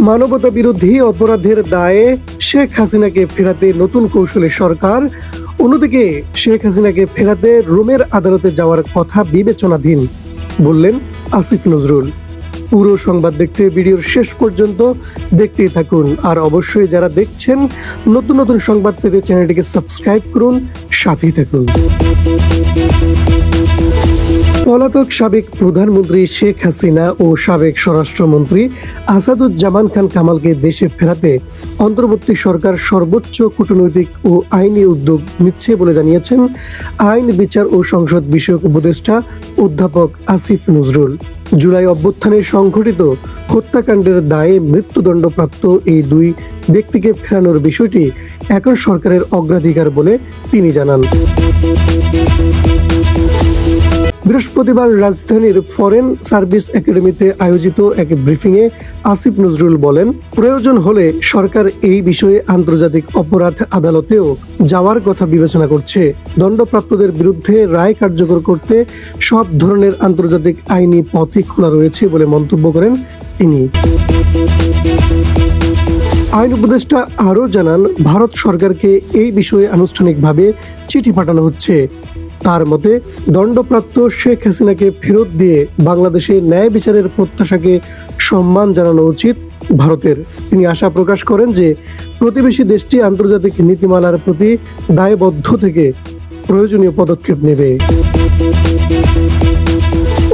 মানবতা বিরোধী অপরাধের দায়ে শেখ হাসিনাকে ফেরাতে নতুন কৌশলে সরকার, অন্যদিকে শেখ হাসিনাকে ফেরাতে রোমের আদালতে যাওয়ার কথা বিবেচনাধীন, বললেন আসিফ নজরুল। পুরো সংবাদ দেখতে ভিডিওর শেষ পর্যন্ত দেখতেই থাকুন। আর অবশ্যই যারা দেখছেন নতুন নতুন সংবাদ পেতে চ্যানেলটিকে সাবস্ক্রাইব করুন, সাথেই থাকুন। পলাতক সাবেক প্রধানমন্ত্রী শেখ হাসিনা ও সাবেক স্বরাষ্ট্রমন্ত্রী আসাদুজ্জামান খান কামালকে দেশে ফেরাতে অন্তর্বর্তী সরকার সর্বোচ্চ কূটনৈতিক ও আইনি উদ্যোগ নিচ্ছে বলে জানিয়েছেন আইন, বিচার ও সংসদ বিষয়ক উপদেষ্টা অধ্যাপক আসিফ নজরুল। জুলাই অভ্যুত্থানে সংঘটিত হত্যাকাণ্ডের দায়ে মৃত্যুদণ্ডপ্রাপ্ত এই দুই ব্যক্তিকে ফেরানোর বিষয়টি এখন সরকারের অগ্রাধিকার বলে তিনি জানান। বৃহস্পতিবার রাজধানীর ফরেন সার্ভিস একাডেমিতে আয়োজিত এক ব্রিফিংয়ে আসিফ নজরুল বলেন, প্রয়োজন হলে সরকার এই বিষয়ে আন্তর্জাতিক অপরাধ আদালতেও যাওয়ার কথা বিবেচনা করছে। দণ্ডপ্রাপ্তদের বিরুদ্ধে রায় কার্যকর করতে সব ধরনের আন্তর্জাতিক আইনি পথই খোলা রয়েছে বলে মন্তব্য করেন তিনি। আইন উপদেষ্টা আরও জানান, ভারত সরকারকে এই বিষয়ে আনুষ্ঠানিকভাবে চিঠি পাঠানো হচ্ছে। তার মতে, দণ্ডপ্রাপ্ত শেখ হাসিনাকে ফেরত দিয়ে বাংলাদেশে ন্যায় বিচারের প্রত্যাশাকে সম্মান জানানো উচিত ভারতের। তিনি আশা প্রকাশ করেন যে প্রতিবেশী দেশটি আন্তর্জাতিক নীতিমালার প্রতি দায়বদ্ধ থেকে প্রয়োজনীয় পদক্ষেপ নেবে।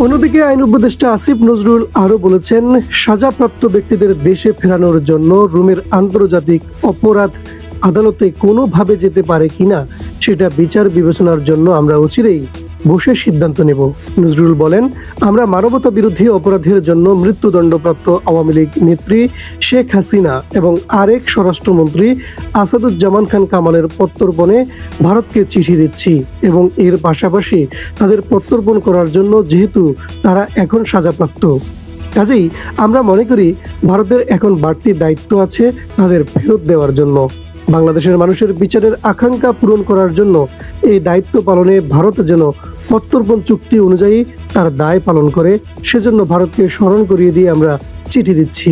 অন্যদিকে আইন উপদেষ্টা আসিফ নজরুল আরও বলেছেন, সাজাপ্রাপ্ত ব্যক্তিদের দেশে ফেরানোর জন্য রোমের আন্তর্জাতিক অপরাধ আদালতে কোনোভাবে যেতে পারে কিনা সেটা বিচার বিবেচনার জন্য আমরা অচিরেই বসে সিদ্ধান্ত নেব। নজরুল বলেন, আমরা মানবতা বিরোধী অপরাধের জন্য মৃত্যুদণ্ডপ্রাপ্ত আওয়ামী লীগ নেত্রী শেখ হাসিনা এবং আরেক স্বরাষ্ট্রমন্ত্রী আসাদুজ্জামান খান কামালের প্রত্যর্পণে ভারতকে চিঠি দিচ্ছি এবং এর পাশাপাশি তাদের প্রত্যর্পণ করার জন্য, যেহেতু তারা এখন সাজাপ্রাপ্ত, কাজেই আমরা মনে করি ভারতের এখন বাড়তি দায়িত্ব আছে তাদের ফেরত দেওয়ার জন্য। বাংলাদেশের মানুষের বিচারের আকাঙ্ক্ষা পূরণ করার জন্য এই দায়িত্ব পালনে ভারত যেন প্রত্যর্পণ চুক্তি অনুযায়ী তার দায় পালন করে, সেজন্য ভারতকে স্মরণ করিয়ে দিয়ে আমরা চিঠি দিচ্ছি।